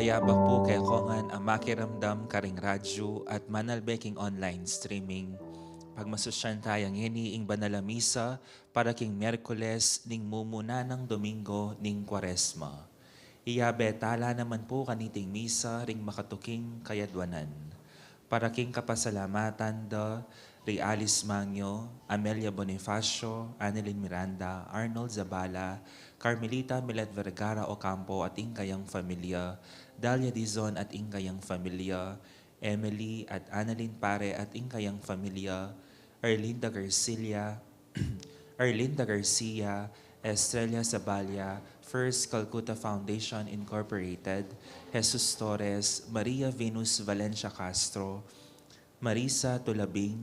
Ayabak po kay Kongan ang makiramdam karing radyo at manalbeking online streaming. Pagmasusyan tayang hiniing banala misa para king Miyerkules ning mumuna ng Domingo ning Kwaresma. Iyabe tala naman po kaniting misa ring makatuking kayadwanan. Para king kapasalamatan da Ray Alice Magno, Amelia Bonifacio, Annelyn Miranda, Arnold Zabala, Carmelita Milet Vergara Ocampo at ingkayang familia, Dalia Dizon at ingkayang familia, Emily at Annalyn Pare at ingkayang familia, Erlinda Garcia, Estrella Zabalia, First Calcutta Foundation Incorporated, Jesus Torres, Maria Venus Valencia Castro, Marisa Tulabing,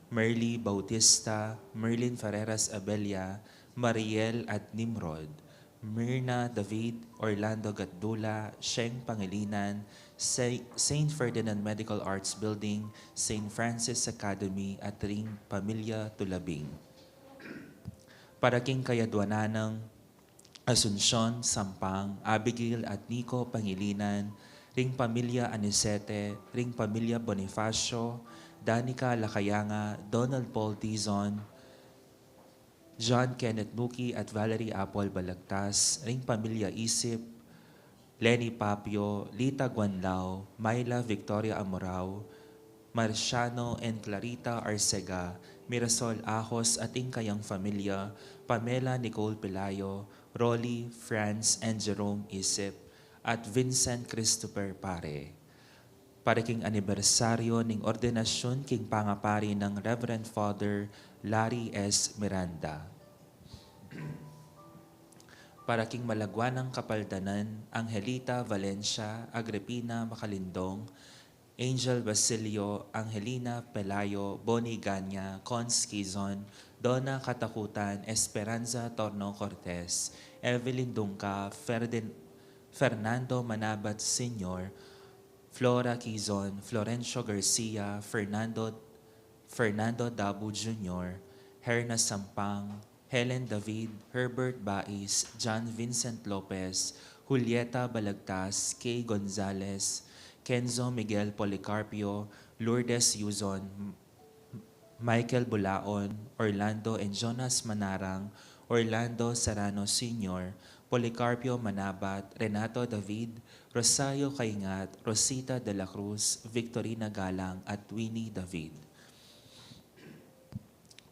Merly Bautista, Merlin Ferreras Abella, Mariel at Nimrod, Myrna David, Orlando Gatdula, Sheng Pangilinan, St. Ferdinand Medical Arts Building, St. Francis Academy at Ring Pamilya Tulabing. Para king Kayadwananang, Asuncion, Sampang, Abigail at Nico Pangilinan, Ring Pamilya Anisete, Ring Pamilya Bonifacio, Danica Lacayanga, Donald Paul Tizon, John Kenneth Nuki at Valerie Apple Balagtas, Ring Pamilya Isip, Lenny Papio, Lita Guanlao, Myla Victoria Amorao, Marciano and Clarita Arcega, Mirasol Ahos at Ingkayang Familia, Pamela Nicole Pelayo, Rolly, Franz and Jerome Isip, at Vincent Christopher Pare. Para king anibersaryo ning ordinasyon king pangapari ng Reverend Father Larry S. Miranda. Para king malagwanang kapaldanan, Angelita Valencia, Agripina Makalindong, Angel Basilio, Angelina Pelayo, Bonnie Ganya, Cons Quizon, Donna Katakutan, Esperanza Torno Cortez, Evelyn Dungka, Fernando Manabat Sr., Flora Quizon, Florencio Garcia, Fernando Dabu Jr., Herna Sampang, Helen David, Herbert Bais, John Vincent Lopez, Julieta Balagtas, Kay Gonzalez, Kenzo Miguel Policarpio, Lourdes Yuzon, Michael Bulaon, Orlando and Jonas Manarang, Orlando Serrano Sr., Policarpio Manabat, Renato David, Rosario Kaingat, Rosita de la Cruz, Victorina Galang at Winnie David.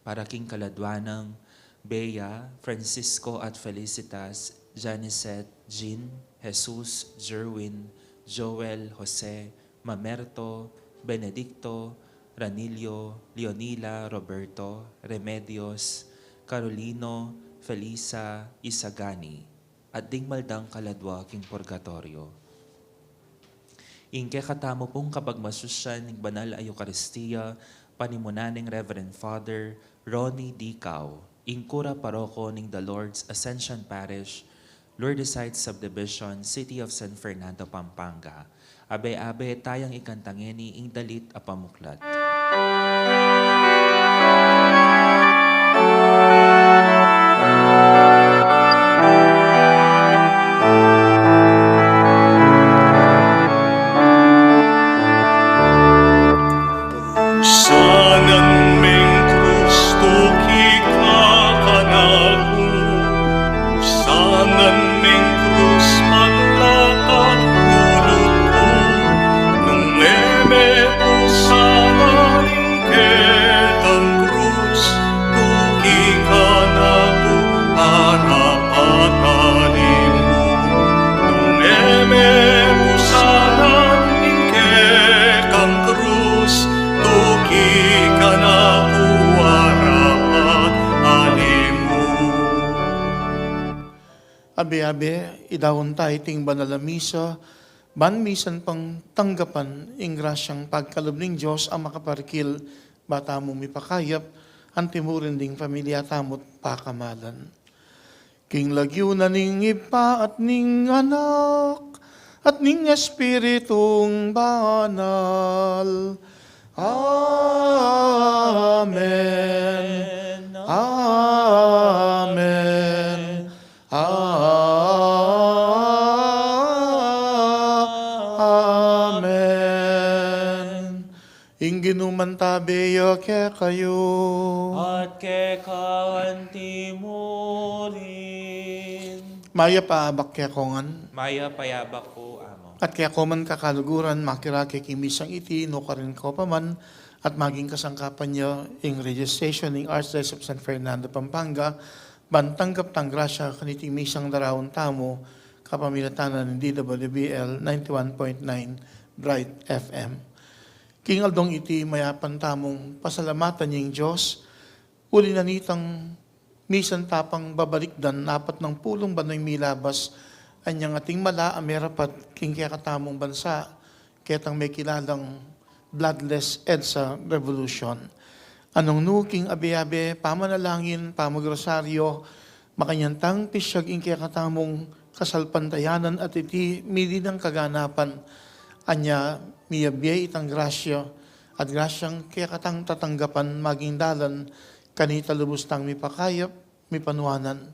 Para king Kaladwanang, Bea, Francisco at Felicitas, Janicet, Jean, Jesus, Jerwin, Joel, Jose, Mamerto, Benedicto, Ranillo, Leonila, Roberto, Remedios, Carolino, Felisa, Isagani, at dingmaldang kaladwa king purgatorio. Ingke katamo pong kabagmasusyan ng banal ay Eucharistia, panimunaning Reverend Father Ronnie D. Cao, Ingkura Paroko ning The Lord's Ascension Parish, Lourdesite Subdivision, City of San Fernando, Pampanga. Abe-abe tayang ikantangeni ing dalit a pamuklat. Abe-abe, idawon tayo ting banal na misa, banmisan pang tanggapan, ing grasyang pagkalubning Diyos ang makaparikil, bata mo mipakayap, antimurin ding pamilya tamot pakamalan. King lagyo na ning ipa at ning anak, at ning espiritong banal. Amen. Amen. Amen. Ingginuman tabeyo ke kayo. At ke kawantimurin. Maya paabak ke kongan. Maya payabak po amo. At kaya ko man kakaluguran, makirake kimisang iti, no karin ko pa man, at maging kasangkapan niyo ing registration ng Archdiocese of San Fernando, Pampanga, bantanggap tang grasya kaniting misang darawon tamo, kapamilatanan ng DWBL 91.9 Bright FM. King Aldong iti mayapan tamong pasalamatan niyang Diyos, uli na nitang misan tapang babalikdan, napat ng pulong banoy milabas, anyang ating mala, amerapat, king kaya katamong bansa, ketang may kilalang bloodless EDSA revolution. Anong nuking abe-abe, pamanalangin, pamagrosaryo, makanyantang pisyag ing kaya katamong kasalpantayanan at iti mili ng kaganapan, anya miyabye itang grasya, at grasyang kaya katang tatanggapan maging dalan, kanita lubos tang mipakayap, mipanuanan.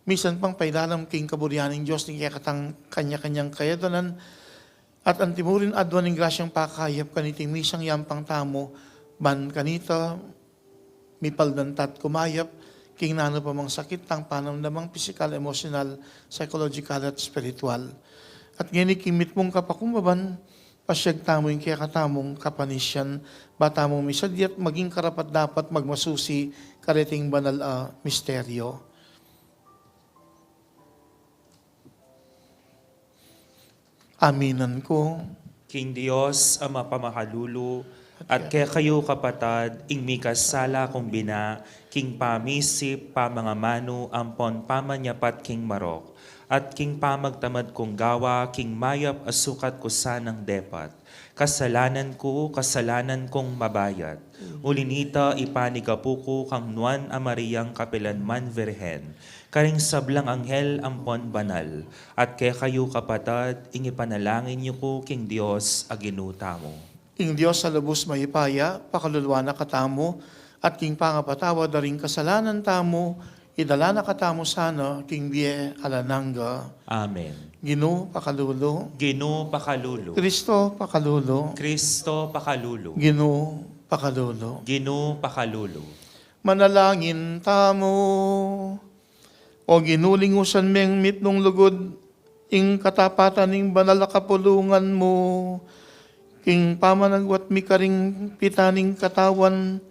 Misan pang pailalam king kaburianing Diyos ni kaya katang kanya-kanyang kayadanan, at antimurin adwan ng grasyang pakayap kaniting misang yampang tamo, ban kanita, mipaldantat kumayap, king nano pa mang sakit tang panamdamang physical, emotional, psychological at spiritual. At ngayon ikimit mong kapakumbaban, pasyag tamo yung kaya katamong kapanisyan, batamong misadyat maging karapat dapat magmasusi kariting banal misteryo. Aminan ko. King Dios, Ama pamahalulu, at kaya kayo kapatad, ing mikasala kong bina, king pamisip, pamangamano, ampon pamanyapat king marok, at king pamagtamad kong gawa, king mayap asukat ko sanang depat. Kasalanan kong mabayat. Ulinita ipanigapuko kang nuan a Mariang kapilanman virhen. Karing sablang anghel ampon banal. At kaya kayo kapatad, ing ipanalangin niyo ko king Dios aginuta mo. Ing Diyos sa lubos mayipaya, pakaluluwa na katamo, at king pangapatawa daring kasalanan tamo, idala na katamo sana, king biye alananga. Amen. Gino pakalulo. Gino pakalulo. Kristo pakalulo. Kristo pakalulo. Gino pakalulo. Gino pakalulo. Manalangin tamo. O ginulingusan meng mitnong lugod, ing katapatan ning banal na kapulungan mo, king pamanagwat mi karing pitaning katawan,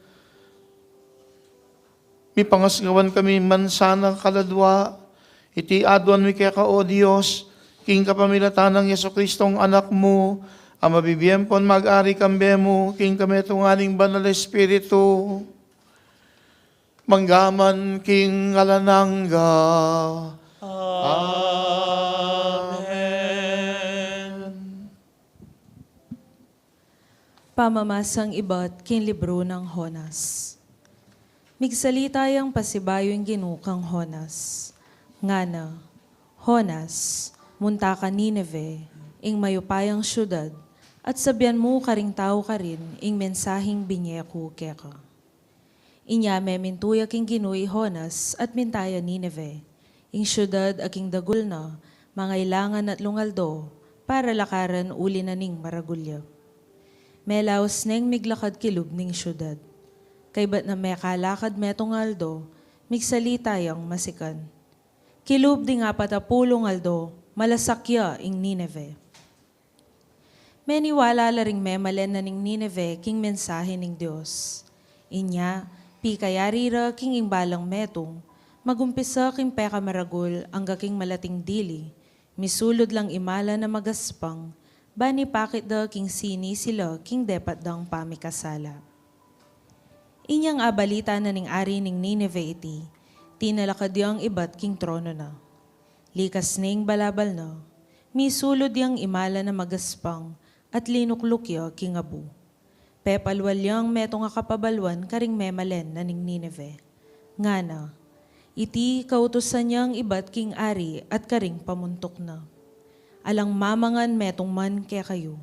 mi pangasgawan kami mansana kaladwa, iti adwan mi kaya ka o Diyos, king kapamilatan ng Yeso Kristong anak mo, ang mabibiyempon mag-ari kambe mo, king kametunganing banal na Espiritu, manggaman king alanangga. Amen. Pamamasang iba't kin libro ng Honas. Migsalita yang pasibayo yung ginukang Honas. Ngana, Honas, munta ka Nineve, ing mayupayang syudad, at sabyan mo karing tao ka rin, ing mensahing binyeku keka. Inyame mintuya king ginuy Honas at mintaya Nineve, ing syudad aking dagul na, mangailangan at lungaldo, para lakaran uli na ning maragulya. Melaos neng miglakad kilub ning syudad. Kay ba't na may kalakad metong aldo, migsalita yang masikan. Kilub di nga patapulong aldo, malasakya ing Nineve. Meniwala laring memalen na ning Nineve king mensahe ning Diyos. Inya, pikayarira king imbalang metong, magumpisa king peka maragul ang gaking malating dili, misulod lang imala na magaspang, bani pakit da king sini sila king depat dang pamikasala. Inyang abalita na ning ari ning Nineve iti, tinalakad yang ibat king trono na. Likas ning balabal na, misulod yang imala na magaspang, at linukluk ya king abu. Pepalwal yang metong akapabalwan karing memalen na ning Nineve. Ngana, iti kautusan niyang ibat king ari at karing pamuntok na. Alang mamangan metong man kaya kayo.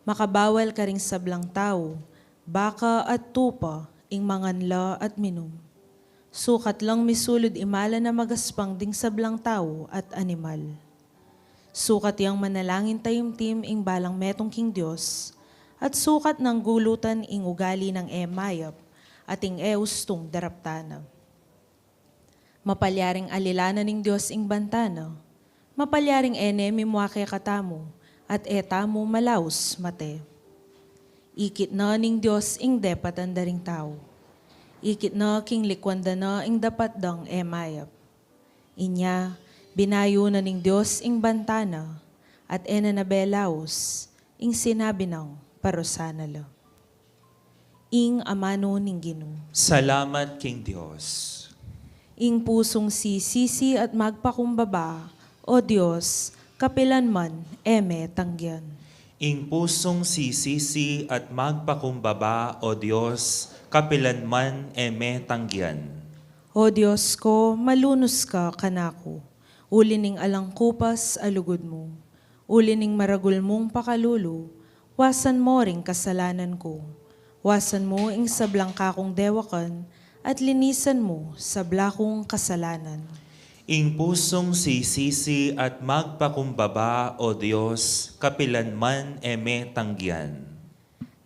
Makabawal karing sablang tao, baka at tupa, ing manganla at minum. Sukat lang misulod imala na magaspang ding sablang tao at animal. Sukat yang manalangin tayumtim ing balang metong king Diyos, at sukat ng gulutan ing ugali ng emayap, at ing eustong daraptana. Mapalyaring alilana ning Diyos ing bantana, mapalyaring enemi muake katamo, at etamo malaus mate. Ikit na ning Diyos ing depatan daring tao. Ikit na king likwanda na ing dapat dang emayap. Inya, binayo na ning Diyos ing bantana, at enanabelaos, ing sinabi ng parusanala. Ing amano ning Ginoo. Salamat king Dios. ing pusong sisisi at magpakumbaba, o Diyos, kapilanman, eme tangyan. Ing pusong sisisi at magpakumbaba, O Diyos, kapilanman eme tanggian. O Diyos ko, malunos ka kanako, ulining alangkupas alugod mo, ulining maragul mong pakalulo, wasan mo ring kasalanan ko, wasan mo ing sablang kakong dewakan, at linisan mo sa blakong kasalanan. Ing pusong sisisi at magpakumbaba, O Diyos, kapilanman eme tanggian.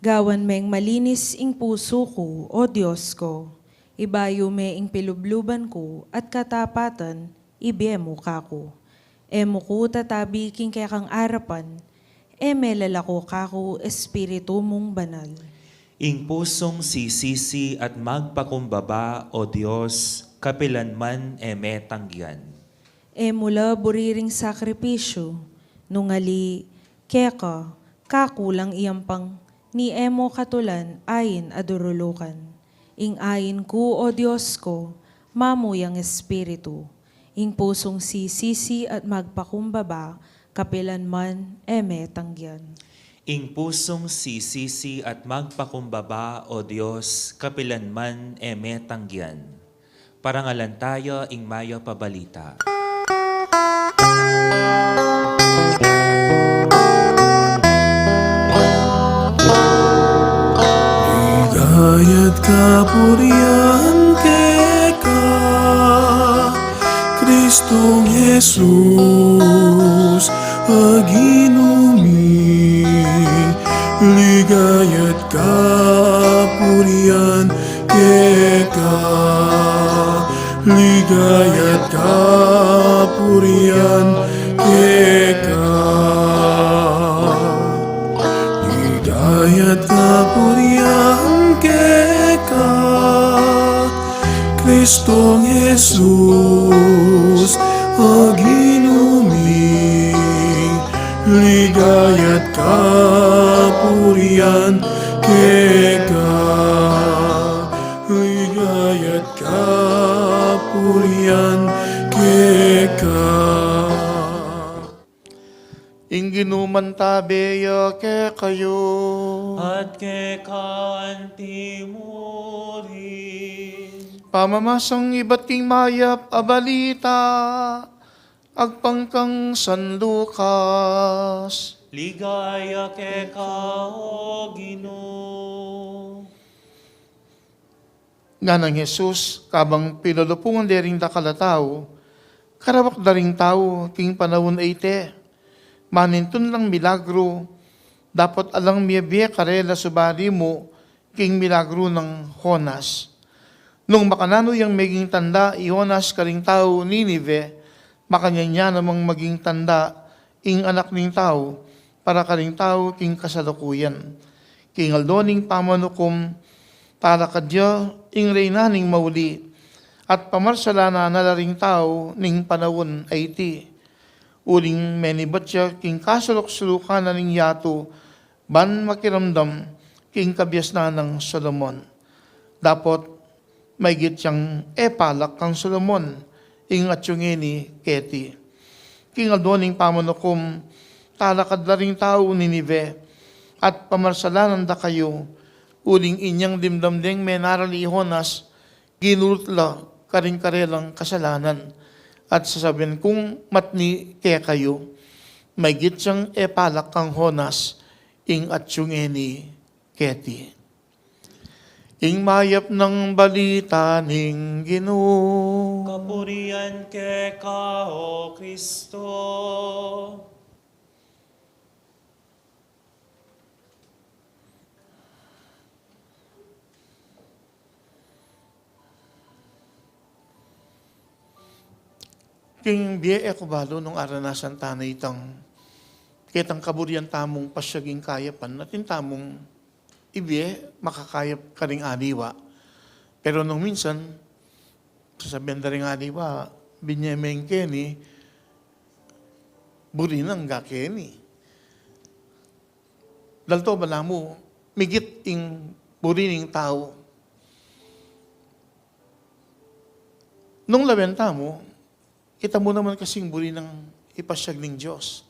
Gawan meng malinis ing puso ko, O Diyos ko, ibayo me ing pilubluban ko, at katapatan, ibiyemo kako. Emo ko tatabi king kang arapan, eme lalako kako, espiritu mong banal. Ing pusong sisisi at magpakumbaba, O Diyos, kapilanman eme tanggian. E mula buriring sakripisyo, nungali, keka, kakulang iyampang, ni emo katulan ayin adurulukan. Ing ayin ko, O Diyos ko, mamuyang espiritu. Ing pusong sisisi at magpakumbaba, kapilanman eme tanggian. Ing pusong sisisi at magpakumbaba, O Diyos, kapilanman eme tanggian. Parangalan tayo, ing mayo pabalita. Ligayat kapurihan keka, Kristong Jesus, aginumi. Ligayat kapurihan keka, ligayat kapurihan keka. Ligayat kapurihan keka, Kristong Jesus, aginumi. Ligayat kapurihan keka, ligayat kapurihan keka. Ing ginuman tabeya ke kayo. At ke kantimurin. Pamamasang iba't king mayap abalita, agpangkang San Lucas. Ligaya ke kao, Ginoo. Nga ng Jesus, kabang pinulupungan dering dakalataw, karawak daring tao, king panahon ay te, manintun lang milagro, dapat alang miyabiya karela subari mo, king milagro ng Honas. Nung makanano yung maging tanda, i-Honas karing tao Ninive, makanya namang maging tanda, ing anak ning tao, para karing tao king kasalukuyan. King aldoning pamanukom, para kadya ing reynaning mauli, at pamarsalana nalaring tao ning panawon ay ti. Uling menibatya king kasulok-sulukan na ning yato, ban makiramdam king kabyas na ng Solomon. Dapat may gitsang epalak kang Solomon, ing atsyungeni keti. King aldoning pamanukom, talakad na ring tao Ninive, at pamarsalanan da kayo, uling inyang dimdamdeng menaral ni Honas, ginulutla karing-karelang kasalanan. At sasabihin kung matni kaya kayo, may gitsang epalak kang Honas, ing atsyungeni keti. Ing mayap ng balita ning Ginoo. Kapurian ke kao, Kristo. King biye ekubalo nung aranasan tanay itang kitang kaburian tamong pasyaging kayapan natin tamong ibiye makakayap karing aliwa. Pero nung minsan, sasabihan na rin aliwa, binyemeng keni, burinang ga keni. Dalto bala mo, migit ing burining tao. nung labenta mo, kita mo naman kasing buri ng ipasyag ng Diyos.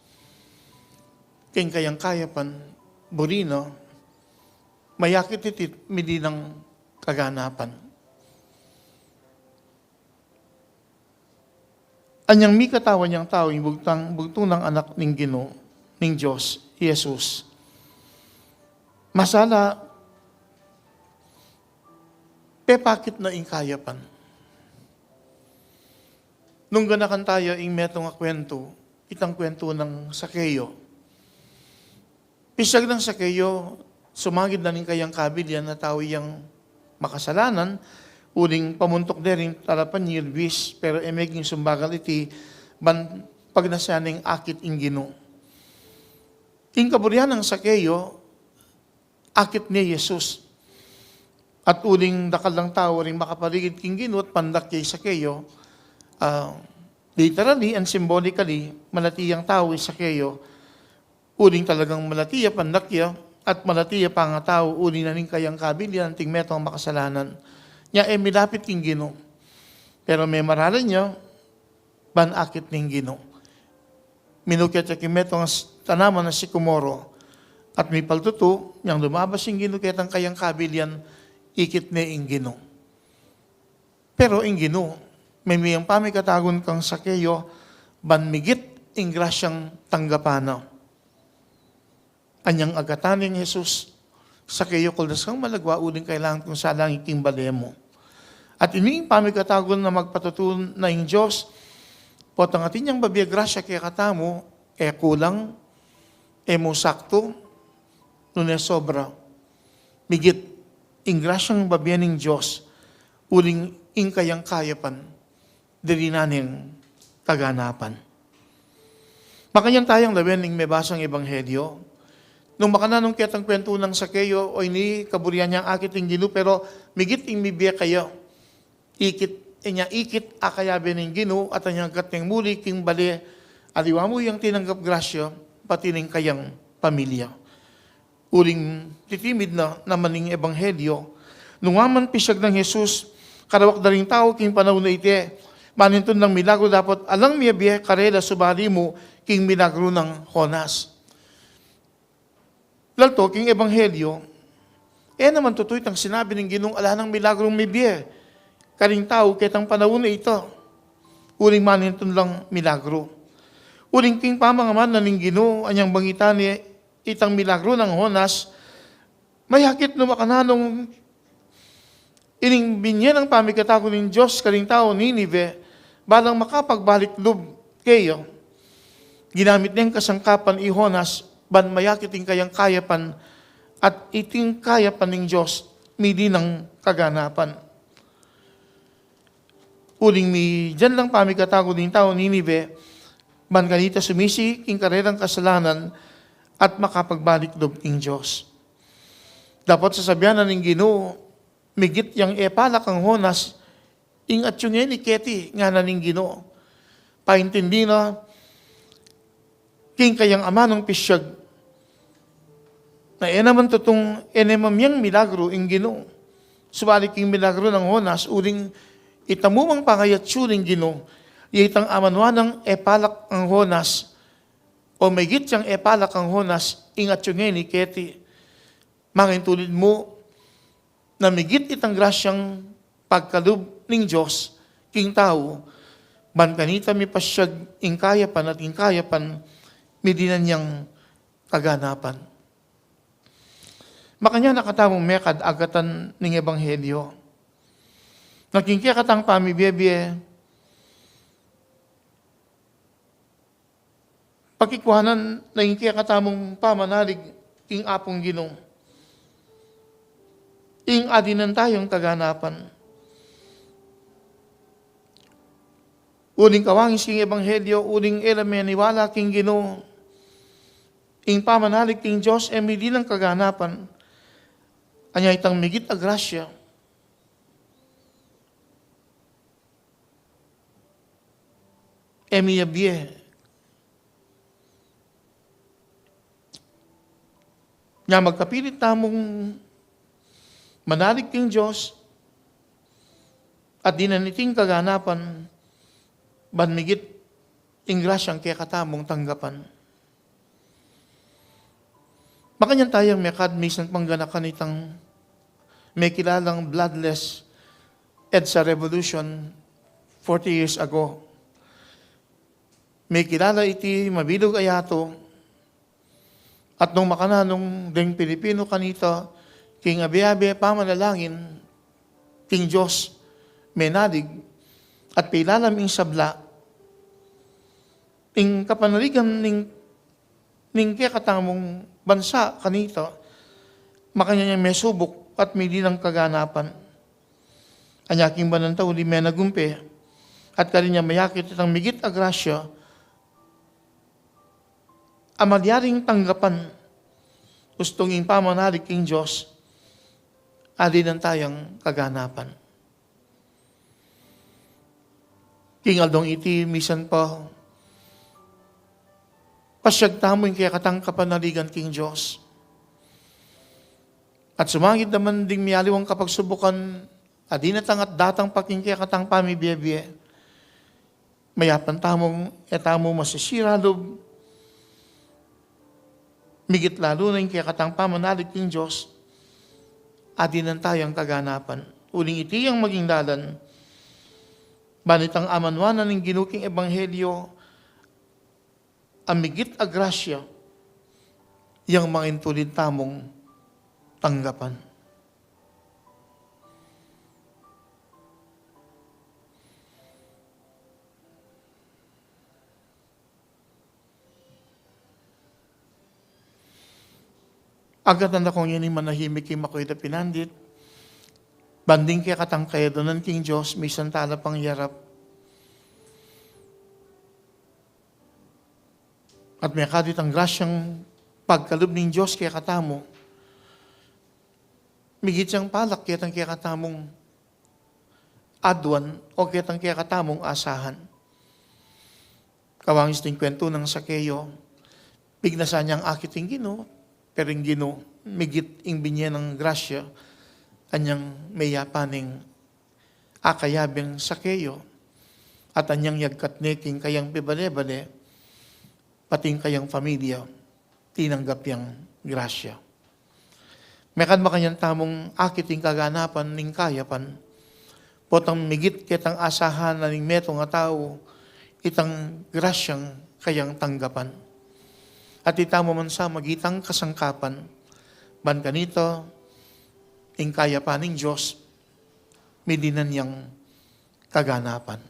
King kayang kayapan, buri no, mayakit itit, midi ng kaganapan. Anyang mi katawan niyang tao, yung bugtong ng anak ng Ginoo, ng Diyos, Jesus. Masala, pepakit na ingkayapan. Nung ganakan tayo, ing metong kwento, itang kwento ng Sakeyo. Pisag ng Sakeyo, sumagid na rin kayang kabilyan na tao yung makasalanan, uling pamuntok na rin tarapan nilbis, pero emeging sumbagal iti, pag nasyaning akit ing Ginoo. Ing kaburyan ng Sakeyo, akit ni Jesus. At uling dakalang tao rin makapaligid king Ginoo at pandak kay Sakeyo, literally and symbolically, malatiyang tao ay Sakeyo, uling talagang malatiya, pandakya, at malatiya pa nga tao, uling na rin kayang kabilyan, ting metong makasalanan. Nya milapit king Ginoo. Pero may maralan niya, banakit ning Ginoo. Minukit yung metong tanaman na si Kumoro, at may paltuto, niyang lumabas yung Ginoo, kitang kayang kabilyan, ikit na ing Ginoo. Pero ing Ginoo, may miyang pamikatagon kang Sakeyo, banmigit ing grasyang tanggapana. Anyang agatanin Jesus, Sakeyo kuldas kang malagwa, uling kailangan kung salang iking balemo. At ining pamikatagon na magpatutun na ing Diyos, potang atin niyang babiya grasya kaya katamo, kulang, mo sakto, nun sobra. Migit, ing grasyang babiya ng Diyos, uling ing kayang kayapan, diri naning kaganapan. Makanyang tayang lawen ing may basang ebanghelyo. Nung makananong kitang kwento ng Sakeyo, o ini kaburian niyang akit ing Ginoo, pero migit ing mibiya kayo. Ikit akayabe ng Ginoo, at anyang gat ng muli king bali, aliwa mo yung tinanggap grasya, pati ng kayang pamilya. Uling titimid na naman ng ebanghelyo, nung aman pisag ng Jesus, karawak na rin tao king panahon na ite, manintun ng milagro dapat alang miyabiye karela subali mo king milagro ng Jonas. Lalto, king ebanghelyo, naman tutoy tang sinabi ng Ginong ala ng milagrong miyabiye, karing tao kitang panahon na ito, uling manintun lang milagro. Uling king pamangaman na ng Ginoo, anyang bangita ni itang milagro ng Jonas, mayakit no makananong ining binyan ng pamikatako ng Diyos karing tao Ninive, balang makapagbalik loob kayo, ginamit niyang kasangkapan i Jonas, ban mayakit yung kayang kayapan, at iting kayapan ng Diyos, midi ng kaganapan. Uling mi, dyan lang pamikatako ng tao Ninive, ban ganita sumisi, king karerang kasalanan, at makapagbalik loob ng Diyos. Dapat sasabihan na ng Ginoo, migit yang epalak ang Jonas, ing at yung ni Keti, nga na ng Ginoo. Paintindi na, king kayang ama ng pisyag, na naman tutong enemamyang milagro ing Ginoo. Subalik king milagro ng Jonas, uling itamumang pangayatsyo ng Ginoo, itang amanwa ng epalak ang Jonas, o mayigit siyang epalak ang Jonas, ingat yung ni Keti, mangintulid mo, na migit itang grasyang pagkalub ng Diyos, king tao, ban kanita mi pasyag ing kayapan at ing kayapan, midinan niyang kaganapan. Makanya nakatamong mekad agatan ng ebanghelyo. Naging kaya katang pamibiyebye, pagkikuhanan na yung kaya katamong pamanalig ing apong Ginoo. Ing adinan tayong kaganapan. Uling kawangis king ebanghelyo, uling niwala king Ginoo. Ing pamanalig king Diyos, midi ng kaganapan. Anya itang migit a grasya. Miyabye. Nga magkapilit tamong manalig king Diyos, At dinaniting kaganapan, banmigit ingrasyang kaya katamong tanggapan. Makanyan tayong mekad minsan pangganakan itang may kilalang bloodless EDSA revolution 40 years ago. May kilala iti mabilog ayato at nung makananong deng Pilipino kanita king abiabi pamanalangin king Diyos menadig at pilalam ing sabla ing kapanaligan ning kaya katamong bansa kanita makanya niya may subok at may dinang kaganapan. Anyaking banantaw di may nagumpi at kaninya mayakit itang migit agrasya amadyaring tanggapan gustong ing pamanalig king Diyos adi ng tayang kaganapan. King Aldong iti misan pa pasyag tamo yung kaya katang kapanaligan king Diyos. At sumangit naman ding miyaliwang kapagsubukan adi natang at datang paking kaya katang pamibiyebye. Mayapan tamong etamo masisiralob migit lalo na yung kaya katang pamanalig king Diyos adi ng tayang kaganapan. Uling iti ang maging dalan banitang amanwanan ng ginuking ebanghelyo amigit agrasya yang mga intulid tamong tanggapan. Agad na kong yun manahimik yung makoy da pinandit. Banding kaya katang kaya doon ng King Diyos, may santala pang yarap. At may kadit ang grasyang pagkalub ng Diyos kaya katamo. Migit siyang palak kaya katamong adwan o kaya katamong asahan. Kawangis ting kwento ng Sakeyo, bignasan niyang akiting Ginoo, pero yung Ginoo, migit ing binye ng grasya, anyang mayapaning akayabing Sakeyo, at anyang yagkatneking kayang pibale-bale, pating kayang pamilya, tinanggap yung grasya. Mekan ba kanyang tamong akiting kaganapan ning kayapan, potang migit kitang asahan na ning meto nga tao, itang grasyang kayang tanggapan. At itamo man sa magitang kasangkapan, ban kanito, ing kayapan ng Diyos, midinan niyang kaganapan.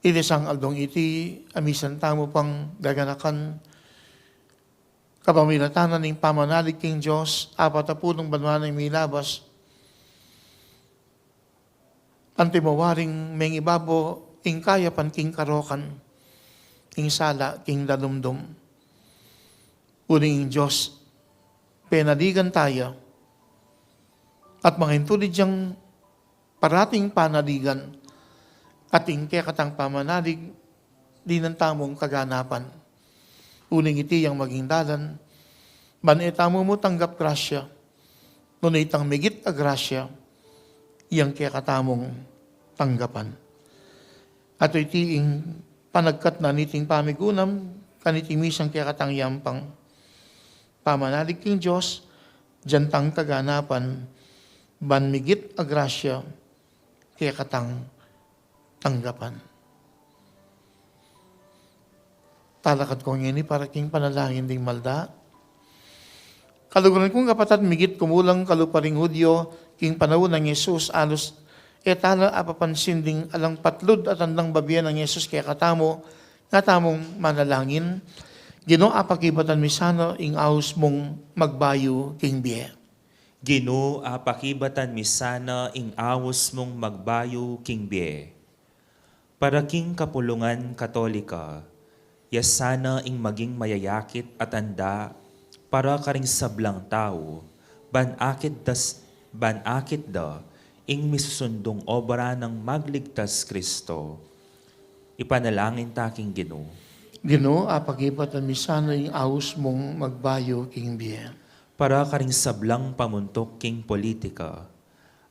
Inisang aldong iti, amisan tamo pang gaganakan, kapamilatanan ng pamanalig king Diyos, 40 banwa ng milabas, antimawaring mengibabo, ing kayapan king karokan, ing sala, king dalumdum. Uling Diyos, penaligan tayo, at mga intulid diyang parating panaligan, at ing kaya katang pamanalig, di ng tamong kaganapan. Uling iti yang maging dalan, banetamo mo tanggap grasya, ngunit ang migit a grasya, iyang kaya katamong tanggapan. At iti ing panagkat na niting pamigunam, kaniting misang kaya katang yampang pamanalig king Diyos, jantang kaganapan, banmigit a grasya, kaya katang tanggapan. Talakad ko ngayon para king panalangin ding malda. Kaluguran kong kapatid, migit kumulang kaluparing Hudyo, king panahon ng Yesus, alos etala apapansin ding alang patlod at andang babiyan ng Yesus kaya katamo, nga tamong manalangin, Ginoo apakibatan misano ing aus mong magbayo king biye. Ginoo apakibatan misana ing awos mong magbayo king biye. Para king kapulungan katolika, yasana ing maging mayayakit at anda para karing sablang tao, banakit da ing misusundong obra ng magligtas Kristo. Ipanalangin taking Ginoo. Ginoo apakibatan misano ing aus mong magbayo king biye. para karing sablang pamuntok king politika.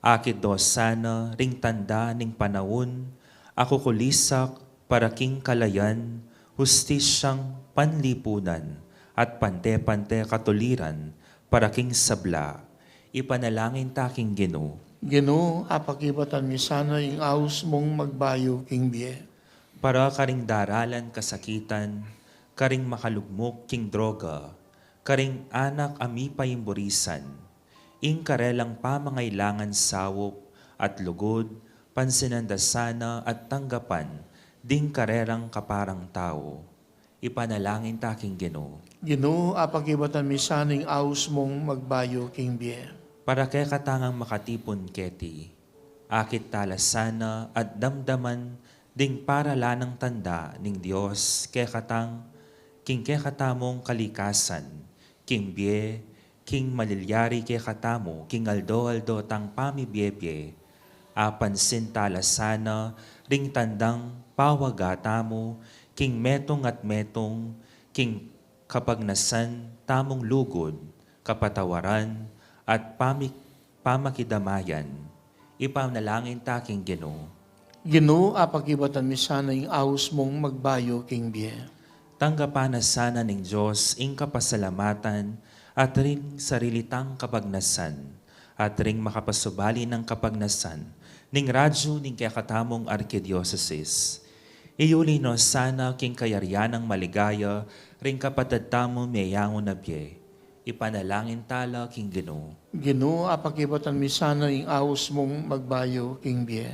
Akit do sana ring tanda ning panahon, ako kulisak para king kalayan, hustisyang panlipunan, at pante-pante katuliran, para king sabla. Ipanalangin taking Ginoo. Ginoo, apakibatan mi sana ing aos mong magbayo king biye. Para karing daralan kasakitan, karing makalugmok king droga, karing anak ami payimburisan, ing karelang pamangailangan sawop at lugod, pansinandasana at tanggapan, ding karerang kaparang tao. Ipanalangin taking Ginoo. Ginoo, apakibatan mi sana ing aos mong magbayo king biye. Para kay katangang makatipon keti, akit talasana at damdaman, ding para lanang tanda ning Dios kay katang, king kay katamong kalikasan, king bie, king malilyari kay katamo, king aldo tang pamibiyebye, apansin talasana, ring tandang pawagatamo, king metong at metong, king kapagnasan, tamong lugod, kapatawaran, at pamakidamayan. Ipanalangin taking Ginoo. Ginoo, apakibatan mi sana ing aos mong magbayo king biye. Tanggapan na sana ning Diyos ing kapasalamatan at ring sarilitang kapagnasan at ring makapasubali ng kapagnasan ning radyo ning kakatamong Arkidiocese. Iuli no sana king kayaryanang maligaya ring kapatad tamo mayangon na biye. Ipanalangin tala king Ginoo. Ginoo, apakibatan mi sana ing aos mong magbayo king biye.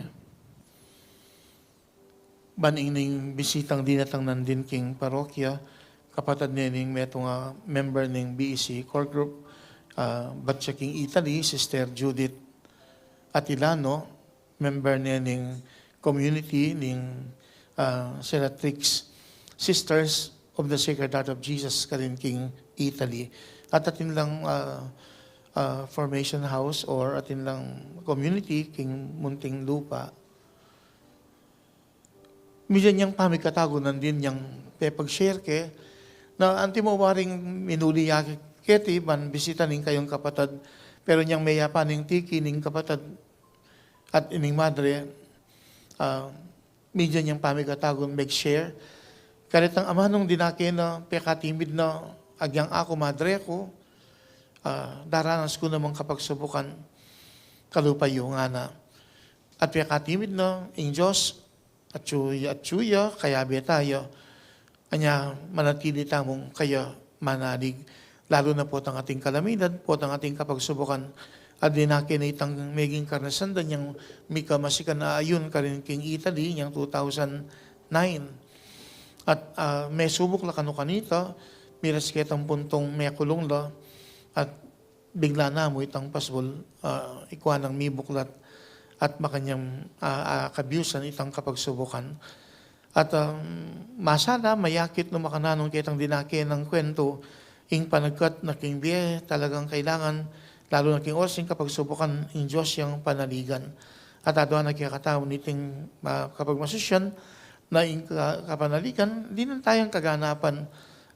Baning ning bisitang dinatang nandin king parokya, kapatad ning metong member ning BEC core group, batsa king Italy, Sister Judith Atilano, member ning community ning Senatrix Sisters of the Sacred Heart of Jesus karin king Italy. At atin lang formation house or atin lang community king Munting Lupa. Medyo niyang pamikatagunan din niyang pepag-share ke na anti mo waring minuli keti ban bisita ning kayong kapatad pero niyang maya pa ning tiki ning kapatad at ining madre medyo niyang pamikatagon mag-share kalit ang amanong dinake na pekatimid na agyang ako madre ko daranas ko namang kapagsubukan kalupayo nga na at pekatimid na ing Diyos at tsuya, kaya tayo, anya manatili tamong kaya manalig. Lalo na po ang ating kalamidad, po ang ating kapagsubukan. At dinaki na itang meging karnasandan niyang mika masikan na ayun karin king Italy, niyang 2009. At may subok la kano kanita, miras kitang puntong may kulong la, at bigla na mo itang pasbol, ikuha ng mibuklat, at makanyang kabyusan itang kapagsubukan. At masada, mayakit no makananong kitang dinaki ng kwento, ing panagkat na king biye, talagang kailangan, lalo na king osing kapagsubukan, ing Diyos yung panaligan. At ato na kikataon niting kapag masusyan, na ing kapanaligan, di na tayong kaganapan,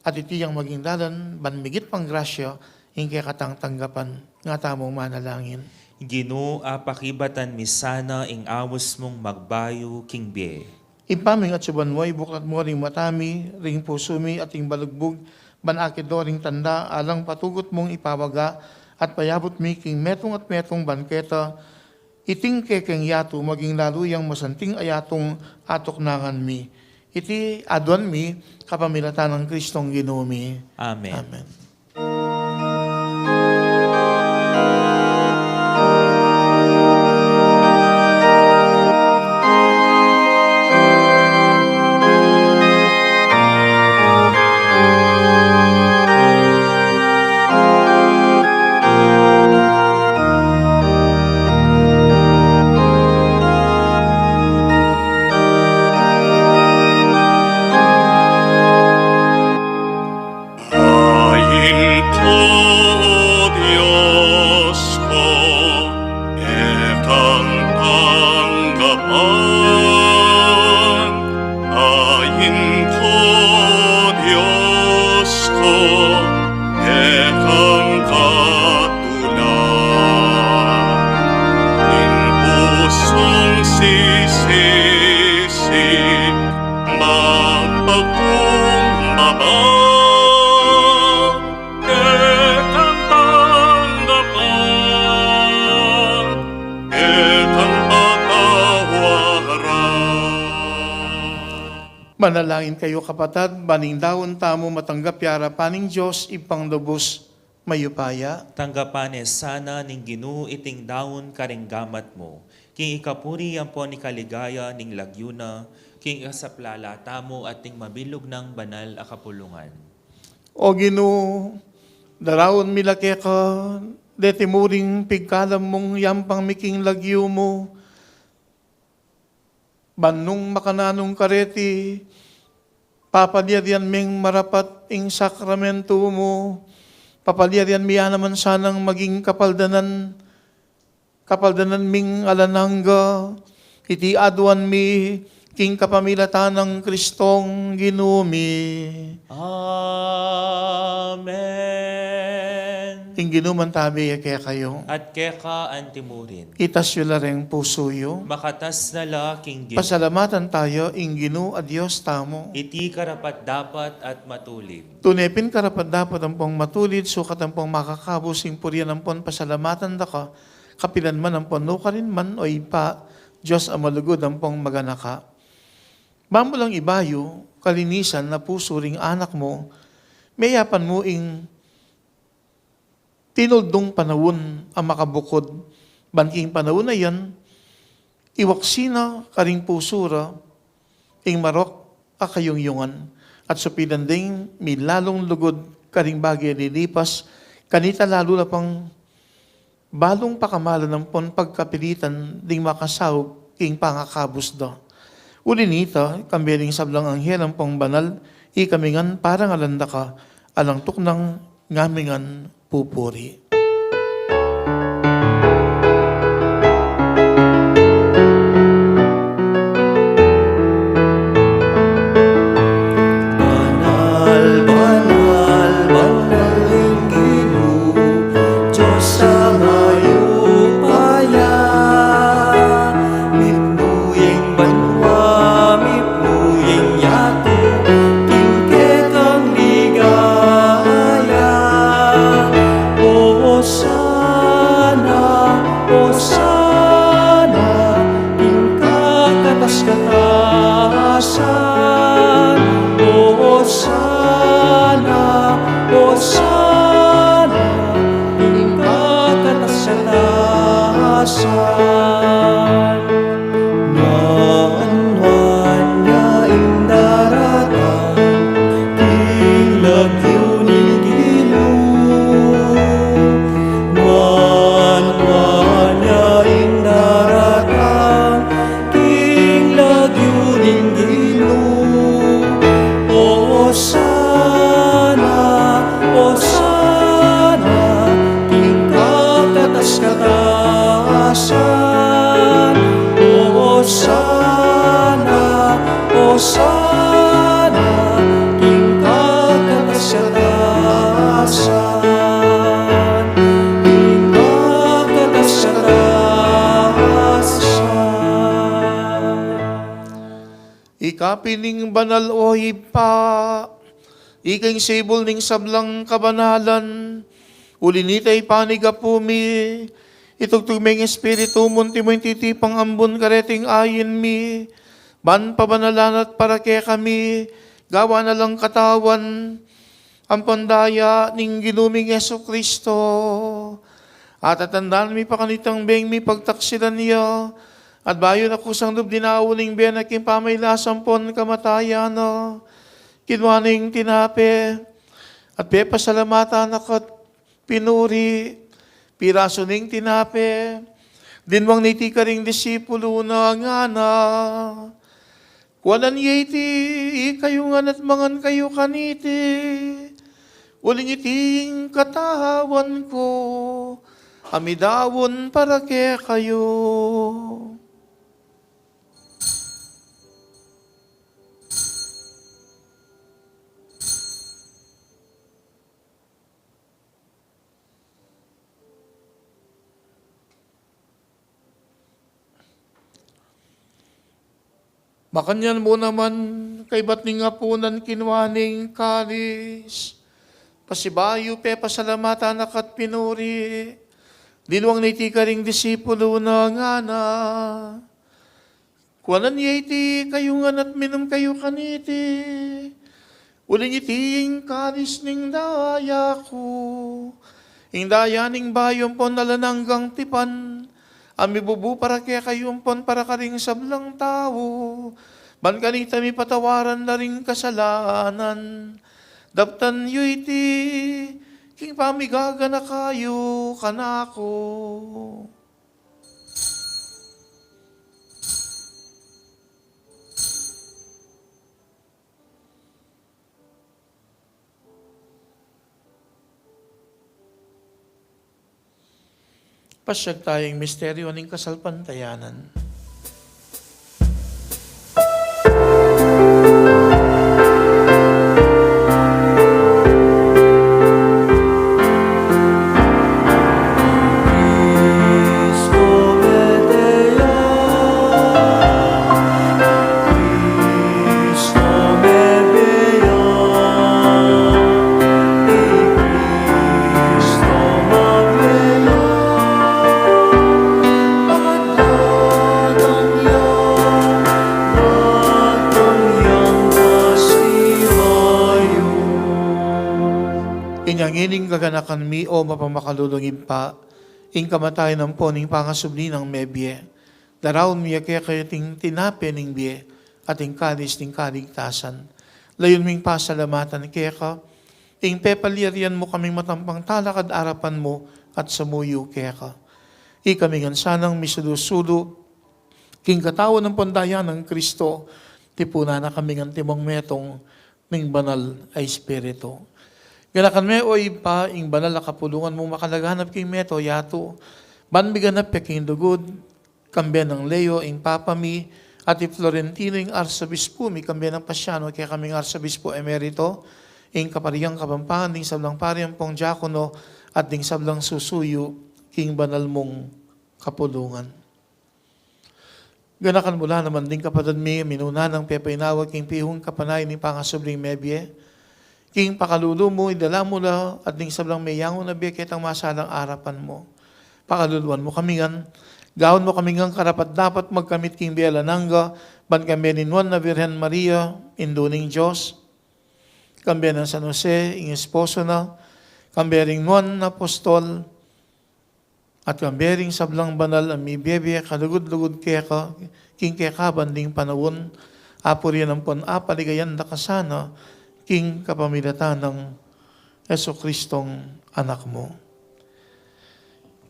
at iti yung maging dalan, banmigit pang grasya, ing kikatang tanggapan, nga tamong manalangin. Ginoo, apakibatan misana ing awos mong magbayo king bie. Impaming at suban mo'y buklat mo ring matami, ring pusumi at ing balugbog, banakid do ring tanda, alang patugot mong ipawaga, at payabot mi king metong at metong banketa, iting kekeng yato, maging laluyang masanting ayatong atok nangan mi. Iti adwan mi, kapamilatan ng Kristong Ginoo mi. Amen. Amen. Ayin ko, Diyos ko, ekang tanggapan. Ayin ko, Diyos ko, ekang tanggapan. kumbaba, ketang tanggapan, ketang patawaran. Manalangin kayo kapatad, baning daon tamo matanggap yara paning Diyos ipang lubos mayupaya. Tanggapanes sana ning Ginoo iting daon karing gamat mo. King ikapuri ang po ni kaligaya ning lagyuna, king kasaplala tamo at ting mabilog ng banal a kapulungan. O Ginoo, darawon milake ka, detimuring pigkalam mong yampang miking lagyo mo, banung makananong kareti, papadyadyan ming marapat ing sakramento mo, papadyadyan miya naman sanang maging kapaldanan ming alanangga, iti adwan mi, king kapamilatan ng Kristong ginumi. Amen. Ing ginuman tabi kaya kayo, At keka antimurin. itas yu lareng puso yu, Makatas na la king Ginoo. pasalamatan tayo, ing Ginoo a Diyos tamo. Iti karapat dapat at matulid. Tunepin karapat dapat ang pong matulid, sukat ang pong makakabos, ing puriyan ang pong pasalamatan da ka, kapilan man ang pong nukarin man o ipa, Diyos ang malugod ang pong maganaka. Bamo lang ibayo, kalinisan na puso ring anak mo, mayapan mo ing tinuldong panawon ang makabukod. Banking panawon na yan, iwaksina karing pusura, ing marok a kayungyungan, at supidan ding milalong lugod karing bagay nilipas, kanita lalo na pang balong pakamala ng pon pagkapilitan ding makasawag king pangakabos da. Uli nita, kambiling sablang anghel ang pong banal, ikamingan parang alanda ka, alang tuknang ngamingan pupuri. Banal, banal, banal ang Ginoo, Diyos sa mayupaya. Mipnuyeng banwa, mipnuyeng yato, tingket ang ligaya. O sana, tingkat katas-katasan. O sana, tingkat katas-katasan. Nuan-nuan niya indaratan, tilagyo ni Ginoo. Nuan-nuan niya indaratan, tilagyo ni Ginoo. O sana, tingkat katas-katasan. O sana, tingkat katas-katasan. Tingkat katas-katasan. Ikapining banal o ipa, iking sibol ning sablang kabanalan, ulinitay panigapumi, itugtugmeng espiritu munti mo titipang ambon kareting ayin mi, ban pabanalan at para kaya kami, gawa na lang katawan, ang pandaya ning ginuming Yesu Kristo. At atandaan mi pakanitang beng mi pagtaksilan niya, at bayo na kusang dub dinauling benaking pamaylasang pon kamatayan na kinwaning tinape, at pepasalamatan akat pinuri, piraso ning tinape, dinwang niti karing disipulo na nga na, kuwanan yeti, ikayungan at mangan kayo kaniti, uling iting katawan ko, amidawon para ke kayo. Makanyan mo naman kay ba't ni nga punan kinwaning kalis. Pasibayo pe pasalamatan akat pinuri. Dinuang naiti ka ring disipulo na nga na. Kuanan iti kayo nga at minum kayo kaniti. Uling itiing kalis ning daya ko. Ing daya ning bayon pon nalananggang tipan. Ami bubu para kaya kayumpon para karing sablang tao. Ban kanita mi patawaran na ring kasalanan. Daptan yu iti, king pamigaga na kayo kanako. Pasyag tayong misteryo ng kasalpantayanan. Cristo Medea, Cristo Medea, ni Cristo Maglea, pagdagang yang pasihayo. Inyang ining kaganakan mi o mapamakalulungin pa, ing kamatay ng poning pangasubli ng mebye, daraon miya kaya kayo ting tinape ning biye, at ing kalis ting kaligtasan. Layon ming pasalamatan kaya ka, ing pepalirian mo kaming matampang talakad arapan mo, at samuyo kaya ka. Ikamingan sanang misudusudo, king katawan ng pondayan ng Kristo, tipuna na kaming timong metong, ning banal ay Espiritu. Ganakan me o ipa, ing banal na kapulungan mong makalaganap king meto, yato. Ban biganap king dugod, kambiyan ng Leo, ing papami, at Florentino, ing arsabispo, mi kambiyan ng Pasyano, kaya kaming arsabispo emerito, ing kapariyang kabampangan, ding sablang pariyang pong diakono, at ding sablang susuyo, king banal mong kapulungan. Ganakan mula naman ding kapatid mi, minuna ng pepainawag, king pihong kapanay, ni pangasubling mebye, king pakalulu mo, idala mo na, at ning sablang mayango na biya kitang masalang arapan mo. Pakaluluan mo kamingan, gawon mo kamingan karapat dapat magkamit king biya lanangga, ban kami ninwan na Virgen Maria, induning Diyos, kambya ng San Jose, ing esposo na, kambya ring nuan na apostol, at kambya ring sablang banal, ami biya kalugod-lugod kaya ka, king kaya ka banding panawon, apo riyan ang pon apaligayan na kasana, king kapamilatan ng Jesucristong anak mo.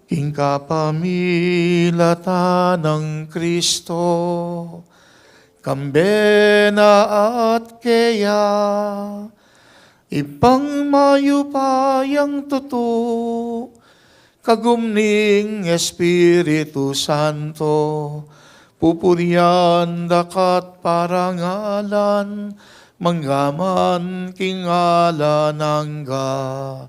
King kapamilatan ng Kristo, kambena at kaya, ipang mayupayang tuto, kagumning Espiritu Santo, pupurian dakat parangalan, manggaman kingala nangga,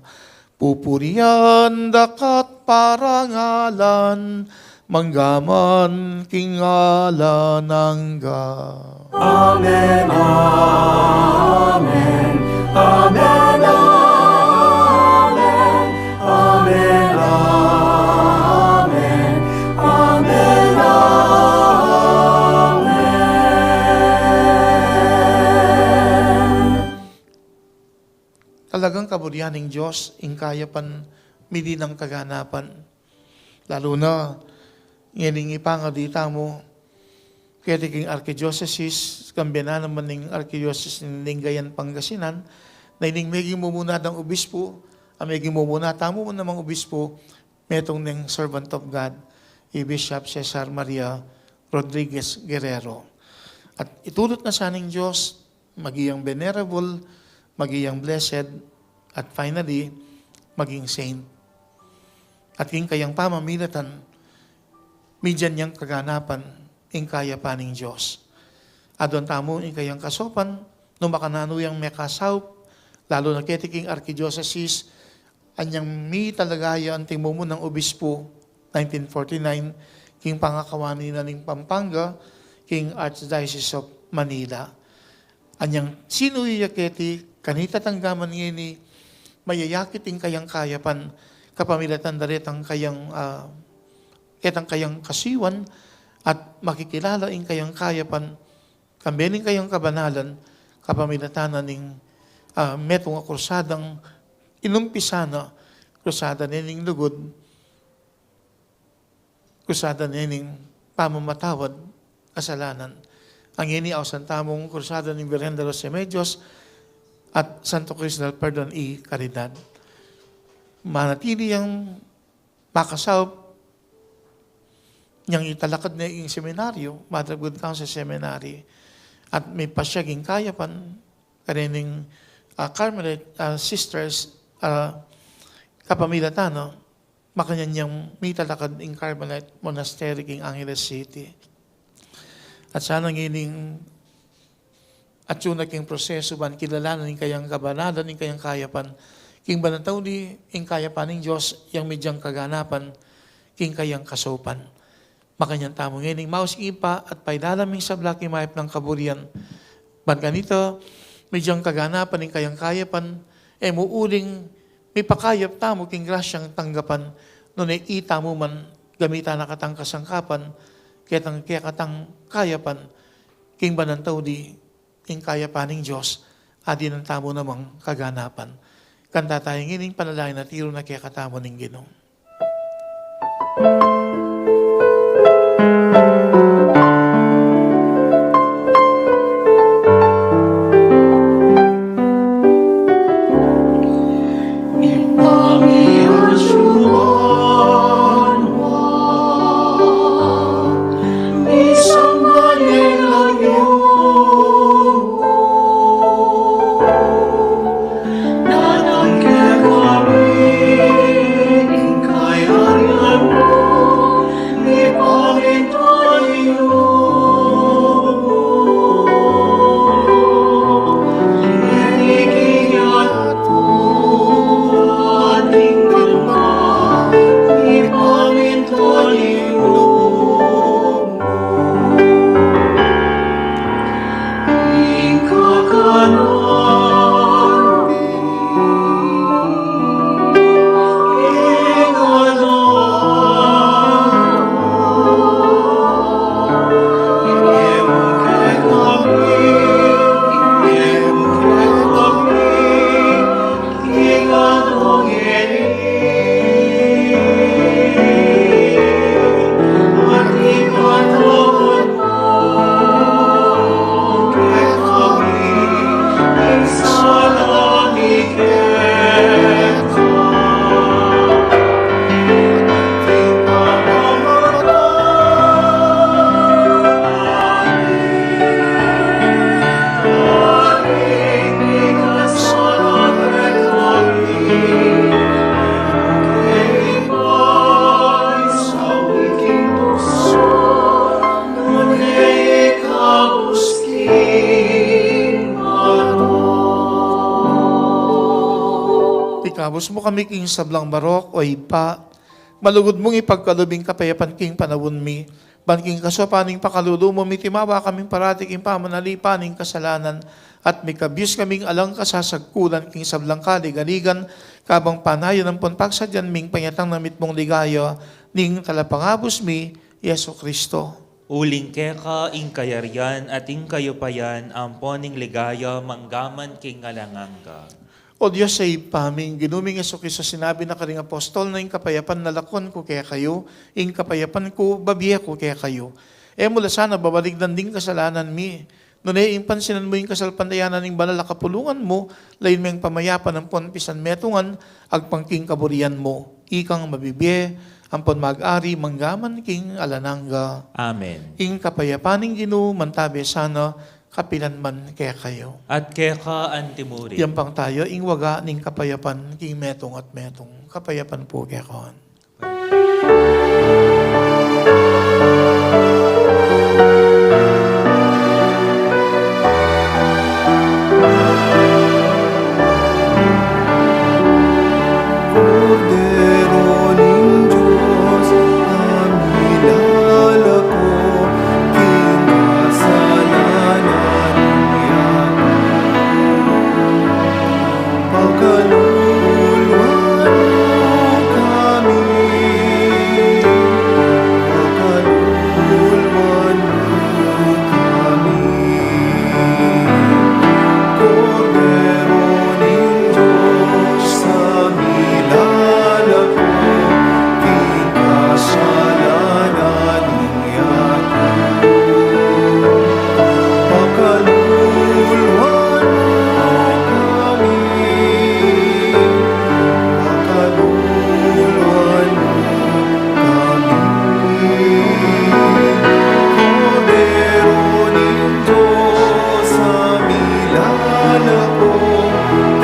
pupurian dakat parangalan, manggaman kingala nangga. Amen, amen, amen, amen, amen, amen, amen, Talagang kaburihan ng Diyos, ing kaya pan midi ng kaganapan. Lalo na, ngayon ipangadita mo, kaya king archdiocese, kambya na naman ng archdiocese ng Lingayen, Pangasinan, na ining meging mumuna ng obispo, ang meging mumuna, tamo mo namang obispo, metong ng servant of God, Bishop Cesar Maria Rodriguez Guerrero. At itulot na sa ng Diyos, magiyang venerable, magiyang blessed, at finally, maging saint. At king kayang pamamilatan, midyan niyang kaganapan, ing kaya pa ng Diyos. Adon tamo, ing kayang kasopan, no makananuyang mekasaw, lalo na ketiking archdiocese, anyang mi talagaya ang tingmo ng obispo, 1949, king pangakawani na ng Pampanga, king Archdiocese of Manila. Anyang sino yaketi, kanita tanggaman ngini, mayayakiting kayang kayapan, kapamilatan darit ang kayang, etang kayang kasiwan, at makikilala in kayang kayapan, kambening kayang kabanalan, kapamilatanan ning metong kursadang inumpisana, kursada nining lugod, kursada nining pamamatawad, kasalanan. Ang ini aw santamong kursada ng Virgen de los Remedios at Santo Cristo del Perdon y Caridad. Manatili ang makasawap niyang italakad na yung seminaryo, Mother Good Counsel Seminary, at may pasyaging kayapan, kanining Carmelite sisters, kapamilatano, makanyang may talakad in Carmelite Monastery king Angeles City. At sana ngining at yun king proseso ban kilalanan ng kayang kabanalan ng kayang kayapan king banataw di ing kayapan ng Diyos yang medyang kaganapan king kayang kasopan. Makanyang tamo ngining maus ipa at paidalaming sabla king maip ng kaburian. Ban ganito, medyang kaganapan ng kayang kayapan muuling may pakayap tamo king grasyang tanggapan no ita mo man gamitan na katang kasangkapan kaya katang kayapan, king banantaw di, king kayapaning Diyos, adi ng tamo namang kaganapan. Kanta tayong ining panalangin na tiro na kaya katamo ng Ginoo. Ikabos mo kami king sablang barok o ipa, malugod mong ipagkalubing kapayapan king panawon mi, banking kasopaning pakalulumo mi timawa kaming parati king pamanalipaning kasalanan, at may kabyus kaming alang kasasagkulan king sablang kaligaligan, kabang panayon ng punpagsadyan ming panyatang namit mong ligaya, ning talapangabos mi, Yeso Kristo. Uling keka, ing kayarian at ing kayopayan, amponing ligaya, manggaman king alanganga. O Diyos sa ipaming, ginuming Yeso Kristo sinabi na karing apostol na ing kapayapan nalakon ko kaya kayo, ing kapayapan ko babiya ko kaya kayo. Mula sana babaligdan din kasalanan mi. Noon ing pansinan mo yung kasalpandayanan ng banal na kapulungan mo, lain mo yung pamayapan ng ponpisan metungan, agpangking kaburian mo. Ikang mabibiye, ampon mag-ari, manggaman king alananga. Amen. Ing kapayapaning Ginoo mantabi sana, kapilan man kaya kayo. At keka antimurin. Yan pang tayo, ing waga ning kapayapan, king metong at metong. Kapayapan po kaya kawan. Cordero ning Diyos, ang hilala ko, king kasalanan iyang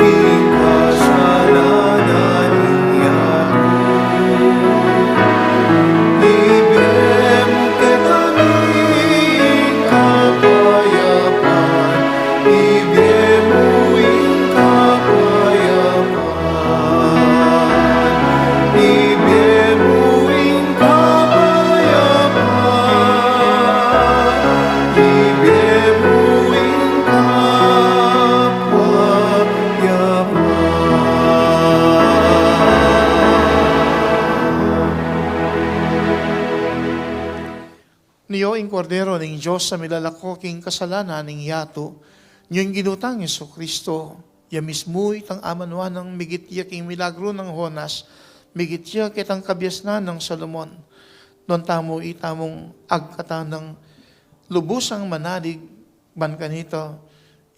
king kasalanan iyato. Ibigay mo kitaning kapayapan, ibigay mo yung kapayapan, ibigay mo yung kapayapan, ibigay mo yung kapayapan. Niyo ing kordero ning Diyos sa milalako king kasalanan ning yato, niyo ing ginutang Yesu Kristo, ya mismo itang amanwa ng migitya king milagro ng Honas, migitya kitang kabyasnan ng Solomon. Doon tamo itamong agkata ng lubusang manalig, ban kanito,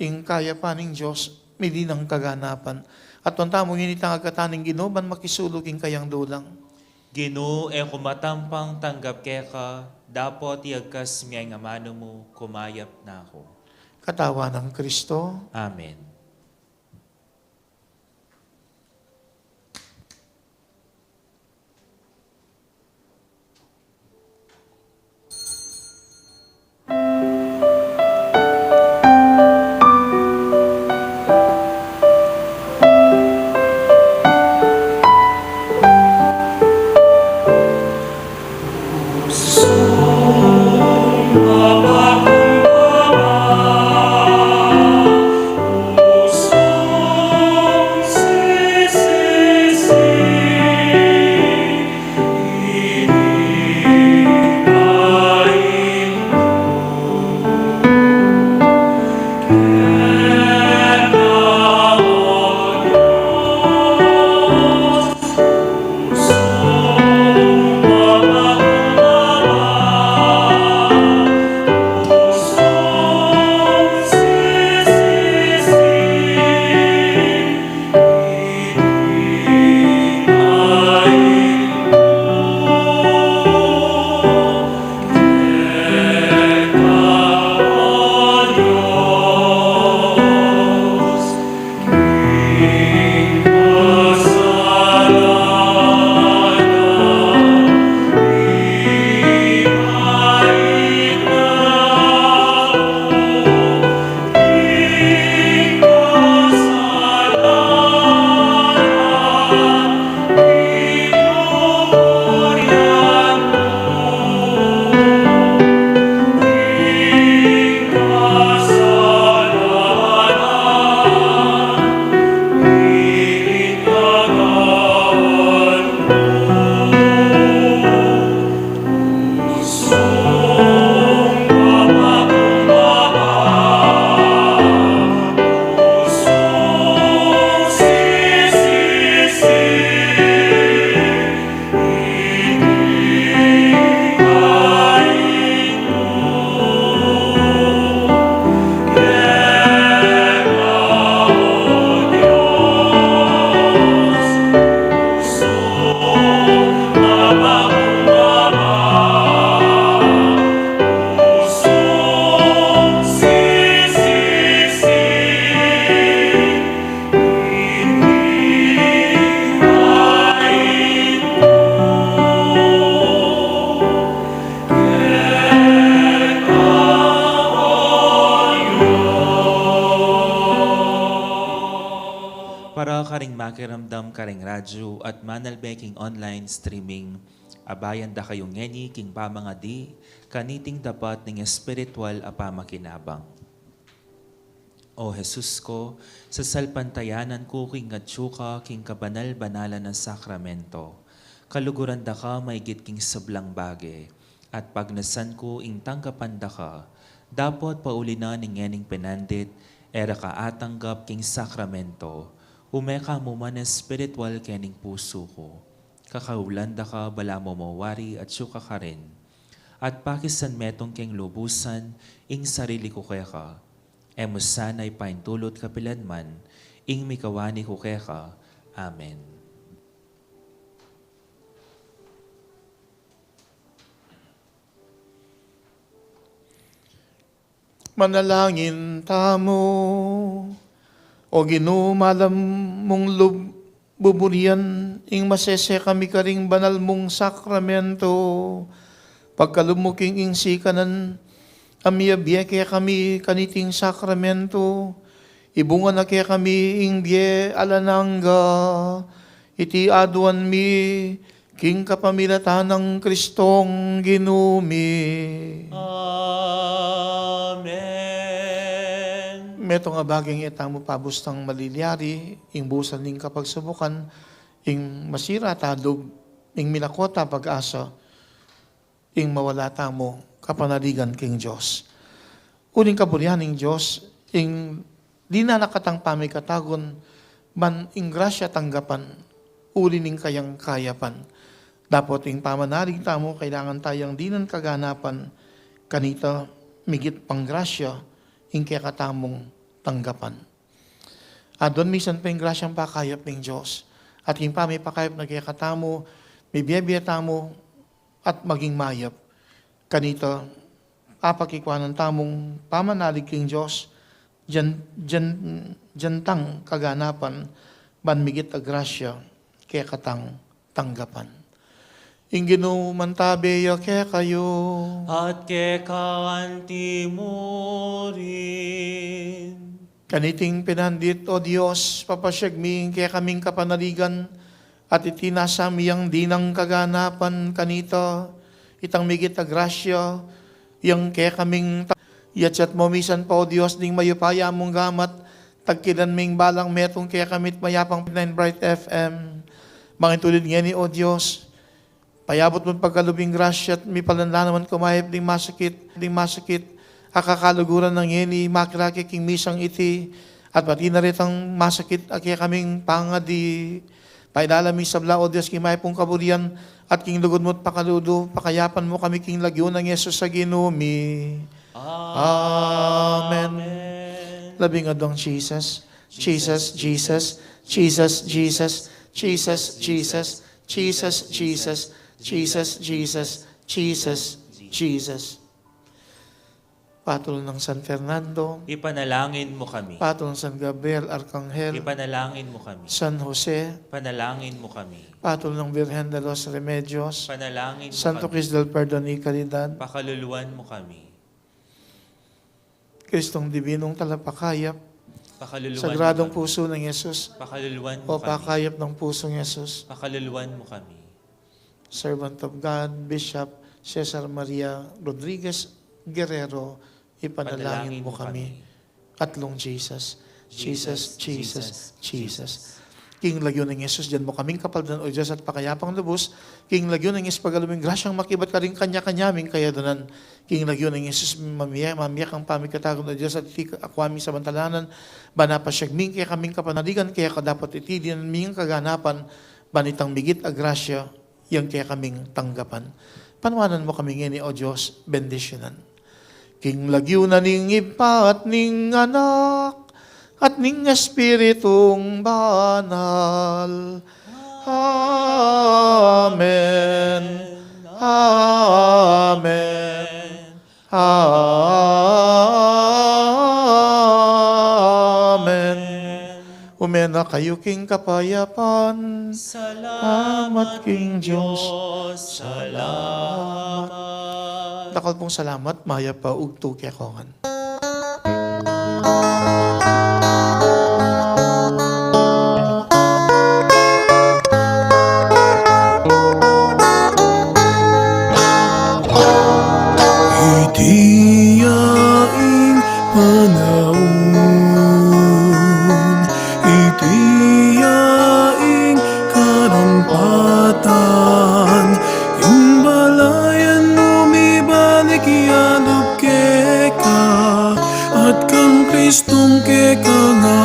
ing kaya pa ning Diyos, midi ng kaganapan. At doon tamo initang agkata ng Ginoo, ban makisulog ing kayang dulang. Ginoo e kumatampang tanggap keka, dapat iagkas miyay nga mano mo, kumayap na ako. Katawan ng Kristo, Amen. Para karing makiramdam karing radyo at manalbeking online streaming, abayan da kayong ngeni king pamangadi, kaniting dapat ng espiritual apamakinabang. O Jesus ko, sa salpantayanan ko king atsuka king kabanal-banalan ng sakramento, kaluguran da ka maigit king sablang bage, at pagnasan ko ing tanggapan da ka, dapat paulina ng ngening penandit, era ka atanggap king sakramento, umeka mo man espiritual kening puso ko. Kakaulanda ka, bala mo mawari at suka ka rin. At pakisan metong keng lubusan, ing sarili ko kaya ka. Emusanay paintulot kapilanman, ing mikawani ko kaya ka. Amen. Manalangin tamo. O Ginoo, malam mong buburian, ing masese kami karing banal mong sakramento. Pagkalumuking ing sikanan, amiya kaya kami kaniting sakramento. Ibunga na kaya kami ing biye alanangga. Iti aduan mi, king kapamilatan ng Kristong ginumi. Amen. Meto nga baging itang pabustang malilyari, ing busan ning kapagsubukan, ing masira tadog, ing minakota pag-asa, ing mawala tamo kapanaligan king Diyos. Uling kaburihan ning Diyos, ing di na nakatang pamikatagon, man ing grasya tanggapan, uli ning kayang kayapan. Dapat ing pamanalig tamo, kailangan tayang dinan kaganapan, kanita migit pang grasya, ing kaya katamong tanggapan. Adon misan pa ing grasyang pakayap ng Diyos. At ing pa may pakayap na kaya katamo, may biya tamo, at maging mayap. Kanita, apakikwanan tamong pamanalig king Diyos, jantang kaganapan, banmigit a grasya, kaya katang tanggapan. Ing Ginoo mantabeya kaya kayo, At kekanti mo rin. kaniting pinandit, O Diyos, papasyagming kaya kaming kapanaligan, at itinasamiyang dinang kaganapan kanita, itang migit a grasya, yang kaya kaming yatsat mo misan pa, O Diyos, ning mayupaya mong gamat, tagkilan ming balang metong kaya kamit mayapang 9 Bright FM. Mangitulid nga ni, O Diyos, payabot mo pagkalubing grasya at may palanda naman kumayip ding masakit, akakaluguran ng yeni, makiraki king misang iti, at pati na rin ang masakit, kaya kaming pangadi, pailalami sabla, O Diyos, kimay pong kaburian, at king lugod mo't pakaludo, pakayapan mo kami king lagyo ng Yesus sa ginumi. Amen. Labing adong Jesus, Jesus, Jesus, Jesus, Jesus, Jesus, Jesus, Jesus, Jesus, Jesus, Jesus, Jesus, Jesus. Patol ng San Fernando, Ipanalangin mo kami. patol ng San Gabriel, Arcangel, Ipanalangin mo kami. San Jose, Panalangin mo kami. patol ng Virgen de los Remedios, Panalangin mo Santo kami. Cristo del Perdón y Caridad, Pakaluluan mo kami. Kristong Dibinong Talapakayap, Pakaluluan Sagradong mo kami. Puso ng Yesus, Pakaluluan mo o kami. pakayap ng pusong Yesus, Pakaluluan mo kami. Servant of God, Bishop Cesar Maria Rodriguez Guerrero, ipanalangin mo kami. Atlong Jesus, Jesus, Jesus, Jesus. King lagyo ng Yesus, dyan mo kaming kapaldan o Diyos at pakayapang lubos. King lagyo ng Yesus, pagaluming grasyang makibat ka rin kanya-kanyaming kaya donan. King lagyo ng Yesus, mamiyak ang pamikatagon o Diyos at iti akwaming samantalanan. Banapasyagming kaya kaming kapanaligan, kaya kadapat iti din ming kaganapan, banitang migit a grasya, yang kaya kaming tanggapan. Panwanan mo kami ngini, O Diyos, bendisyonan. King lagyo na ning ipa at ning anak, at ning Espiritong banal. Amen. Amen. Amen. Umena kayo king kapayapan. Salamat king Diyos. Salamat. Dakal pong salamat, maya pa ugto kaya kongan. Itiyaing panahon, itiyaing karampatan, imbalayan mo mibalik yadup keka, at kang Kristong keka nga